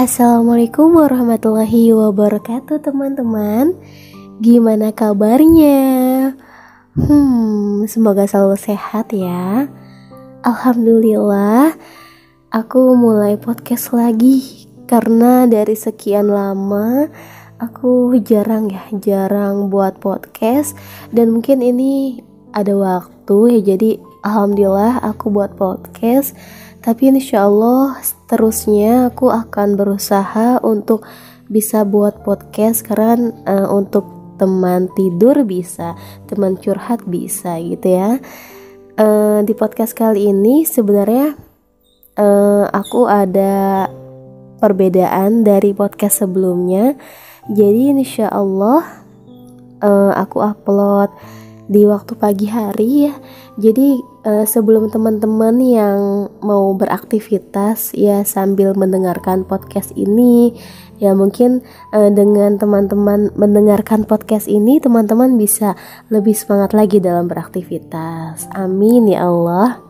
Assalamualaikum warahmatullahi wabarakatuh teman-teman. Gimana kabarnya? Semoga selalu sehat ya. Alhamdulillah, aku mulai podcast lagi. Karena dari sekian lama aku jarang buat podcast. Dan mungkin ini ada waktu ya, jadi alhamdulillah aku buat podcast. Tapi insya Allah seterusnya aku akan berusaha untuk bisa buat podcast. Karena untuk teman tidur bisa, teman curhat bisa gitu ya. Di podcast kali ini sebenarnya aku ada perbedaan dari podcast sebelumnya. Jadi insya Allah aku upload di waktu pagi hari ya. Jadi sebelum teman-teman yang mau beraktivitas ya sambil mendengarkan podcast ini, ya mungkin dengan teman-teman mendengarkan podcast ini, teman-teman bisa lebih semangat lagi dalam beraktivitas. Amin ya Allah.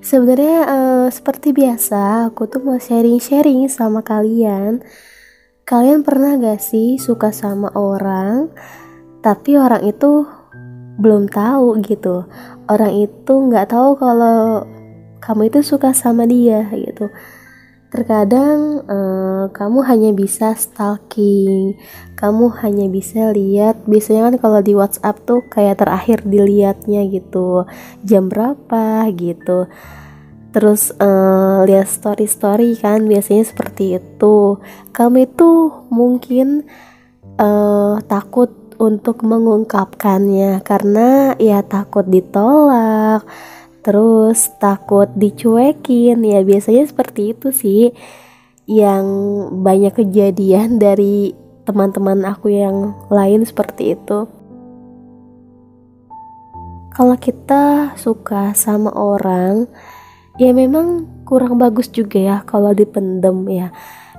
Sebenarnya seperti biasa aku tuh mau sharing-sharing sama kalian. Kalian pernah gak sih suka sama orang tapi orang itu belum tahu gitu, orang itu nggak tahu kalau kamu itu suka sama dia gitu. Terkadang kamu hanya bisa stalking, kamu hanya bisa lihat, biasanya kan kalau di WhatsApp tuh kayak terakhir dilihatnya gitu jam berapa gitu. Terus lihat story kan, biasanya seperti itu. Kamu itu mungkin takut untuk mengungkapkannya karena ya takut ditolak, terus takut dicuekin. Ya biasanya seperti itu sih yang banyak kejadian dari teman-teman aku yang lain seperti itu. Kalau kita suka sama orang ya memang kurang bagus juga ya kalau dipendem ya,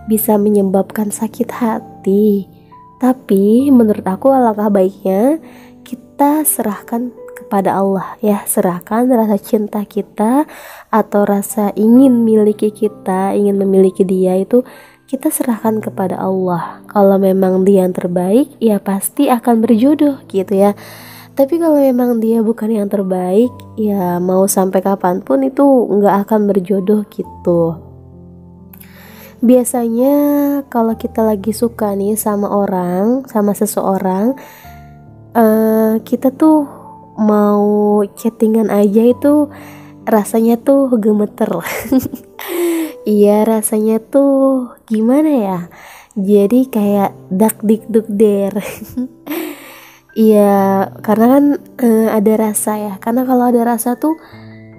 bisa menyebabkan sakit hati. Tapi menurut aku alangkah baiknya kita serahkan kepada Allah ya, serahkan rasa cinta kita atau rasa ingin ingin memiliki dia itu kita serahkan kepada Allah. Kalau memang dia yang terbaik ya pasti akan berjodoh gitu ya. Tapi kalau memang dia bukan yang terbaik ya mau sampai kapanpun itu nggak akan berjodoh gitu. Biasanya kalau kita lagi suka nih sama seseorang, kita tuh mau chattingan aja itu rasanya tuh gemeter. Iya, rasanya tuh gimana ya? Jadi kayak dak dik duk der. Iya, karena kan ada rasa ya. Karena kalau ada rasa tuh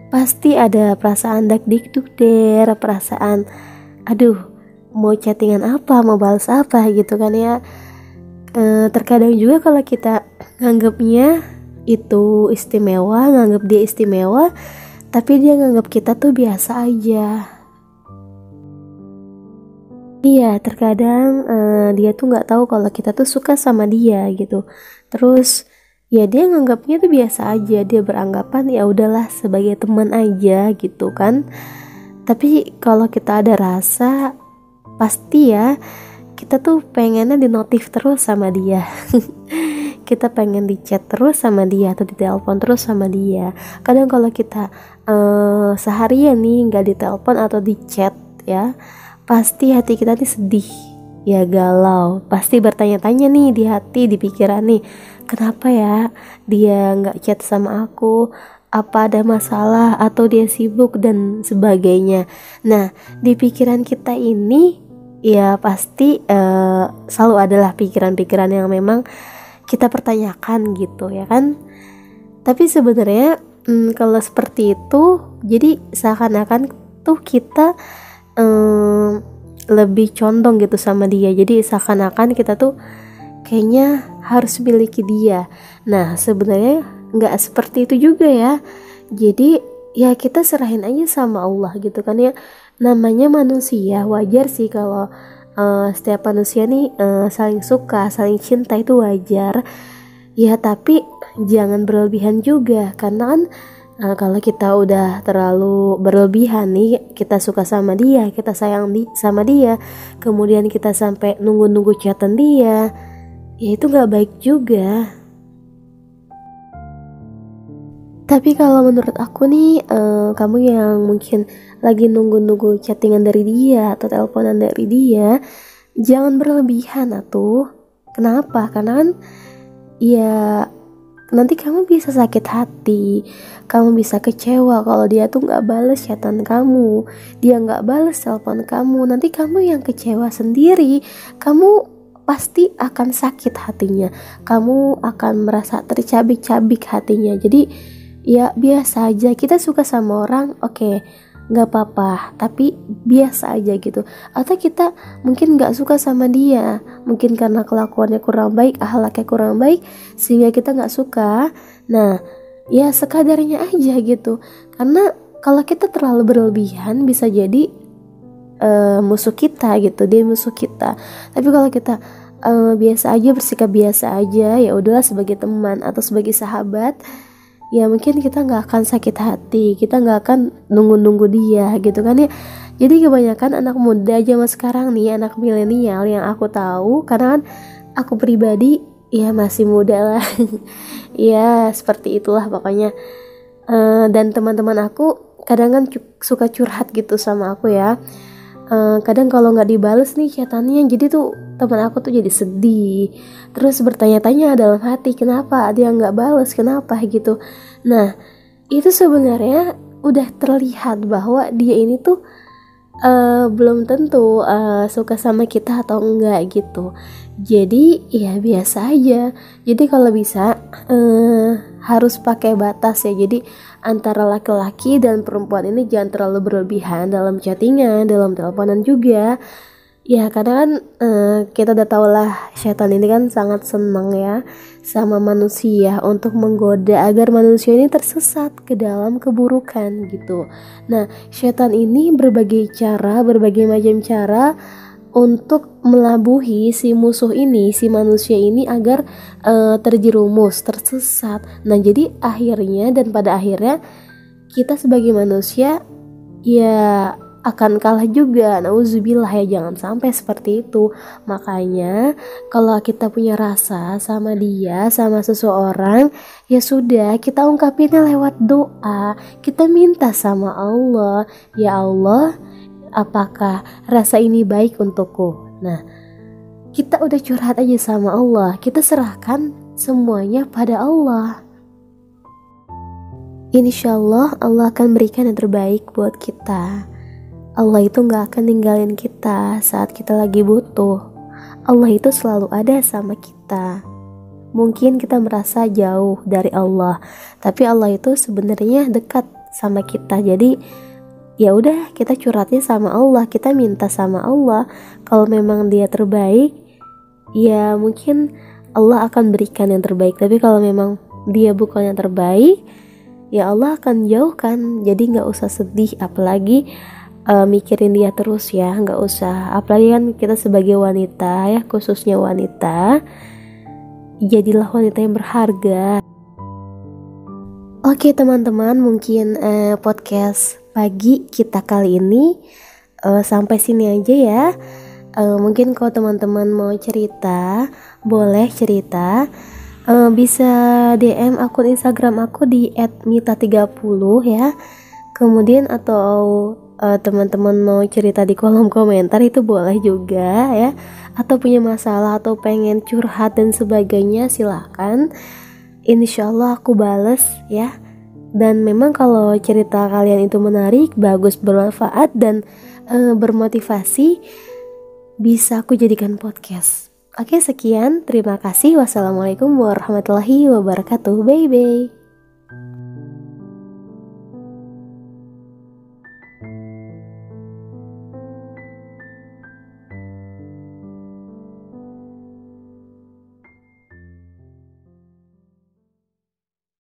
pasti ada perasaan dak dik duk der, perasaan aduh mau chattingan apa, mau balas apa gitu kan ya. Terkadang juga kalau kita nganggapnya itu istimewa, nganggap dia istimewa, tapi dia nganggap kita tuh biasa aja. Iya, terkadang dia tuh nggak tahu kalau kita tuh suka sama dia gitu. Terus ya dia nganggapnya tuh biasa aja, dia beranggapan ya udahlah sebagai teman aja gitu kan. Tapi kalau kita ada rasa, pasti ya kita tuh pengennya di notif terus sama dia. Kita pengen di chat terus sama dia atau di telepon terus sama dia. Kadang kalau kita seharian nih nggak di telepon atau di chat ya, pasti hati kita nih sedih ya, galau, pasti bertanya-tanya nih di hati, di pikiran nih, kenapa ya dia nggak chat sama aku, apa ada masalah atau dia sibuk dan sebagainya. Nah di pikiran kita ini ya pasti selalu adalah pikiran-pikiran yang memang kita pertanyakan gitu ya kan. Tapi sebenarnya kalau seperti itu jadi seakan-akan tuh kita lebih condong gitu sama dia. Jadi seakan-akan kita tuh kayaknya harus miliki dia. Nah sebenarnya nggak seperti itu juga ya. Jadi ya kita serahin aja sama Allah gitu kan ya. Namanya manusia, wajar sih kalau setiap manusia nih saling suka, saling cinta itu wajar ya. Tapi jangan berlebihan juga, karena kan Kalau kita udah terlalu berlebihan nih, kita suka sama dia, kita sayang sama dia, kemudian kita sampai nunggu-nunggu chatan dia, ya itu gak baik juga. Tapi kalau menurut aku nih, kamu yang mungkin lagi nunggu-nunggu chattingan dari dia atau teleponan dari dia, jangan berlebihan atuh. Kenapa? Karena kan ya nanti kamu bisa sakit hati, kamu bisa kecewa kalau dia tuh nggak bales chatan kamu, dia nggak bales telepon kamu, nanti kamu yang kecewa sendiri, kamu pasti akan sakit hatinya, kamu akan merasa tercabik-cabik hatinya. Jadi ya biasa aja, kita suka sama orang, oke, nggak apa-apa, tapi biasa aja gitu. Atau kita mungkin nggak suka sama dia, mungkin karena kelakuannya kurang baik, akhlaknya kurang baik, sehingga kita nggak suka. Nah ya sekadarnya aja gitu, karena kalau kita terlalu berlebihan bisa jadi musuh kita gitu, dia musuh kita. Tapi kalau kita biasa aja, bersikap biasa aja, ya udahlah, sebagai teman atau sebagai sahabat, ya mungkin kita nggak akan sakit hati, kita nggak akan nunggu-nunggu dia gitu kan ya. Jadi kebanyakan anak muda zaman sekarang nih, anak milenial yang aku tahu, karena kan aku pribadi ya masih muda lah ya seperti itulah pokoknya. Dan teman-teman aku kadang kan suka curhat gitu sama aku ya. Kadang kalau nggak dibales nih chatannya, jadi tuh teman aku tuh jadi sedih, terus bertanya-tanya dalam hati, kenapa dia nggak bales, kenapa gitu. Nah itu sebenarnya udah terlihat bahwa dia ini tuh belum tentu suka sama kita atau enggak gitu. Jadi ya biasa aja. Jadi kalau bisa harus pakai batas ya. Jadi antara laki-laki dan perempuan ini jangan terlalu berlebihan dalam chattingan, dalam teleponan juga. Ya karena kan kita udah tau lah, setan ini kan sangat senang ya sama manusia untuk menggoda agar manusia ini tersesat ke dalam keburukan gitu. Nah setan ini berbagai macam cara untuk melabuhi si musuh ini, si manusia ini agar terjerumus, tersesat. Nah jadi akhirnya dan pada akhirnya kita sebagai manusia ya akan kalah juga. Nauzubillah ya, jangan sampai seperti itu. Makanya kalau kita punya rasa sama dia, sama seseorang, ya sudah, kita ungkapinnya lewat doa. Kita minta sama Allah, ya Allah, apakah rasa ini baik untukku? Nah kita udah curhat aja sama Allah, kita serahkan semuanya pada Allah. Insyaallah Allah akan berikan yang terbaik buat kita. Allah itu gak akan ninggalin kita saat kita lagi butuh. Allah itu selalu ada sama kita. Mungkin kita merasa jauh dari Allah, tapi Allah itu sebenarnya dekat sama kita. Jadi ya udah, kita curhatnya sama Allah, kita minta sama Allah. Kalau memang dia terbaik, ya mungkin Allah akan berikan yang terbaik. Tapi kalau memang dia bukan yang terbaik, ya Allah akan jauhkan. Jadi gak usah sedih, apalagi mikirin dia terus ya, nggak usah. Apalagi kan kita sebagai wanita ya, khususnya wanita, jadilah wanita yang berharga. Oke teman-teman, mungkin podcast pagi kita kali ini sampai sini aja ya. Mungkin kalau teman-teman mau cerita, boleh cerita, bisa DM akun Instagram aku di @mita30 ya. Kemudian atau teman-teman mau cerita di kolom komentar itu boleh juga ya, atau punya masalah atau pengen curhat dan sebagainya, silahkan. Insyaallah aku bales ya. Dan memang kalau cerita kalian itu menarik, bagus, bermanfaat dan bermotivasi, bisa aku jadikan podcast. Oke, sekian, terima kasih. Wassalamualaikum warahmatullahi wabarakatuh. Bye bye.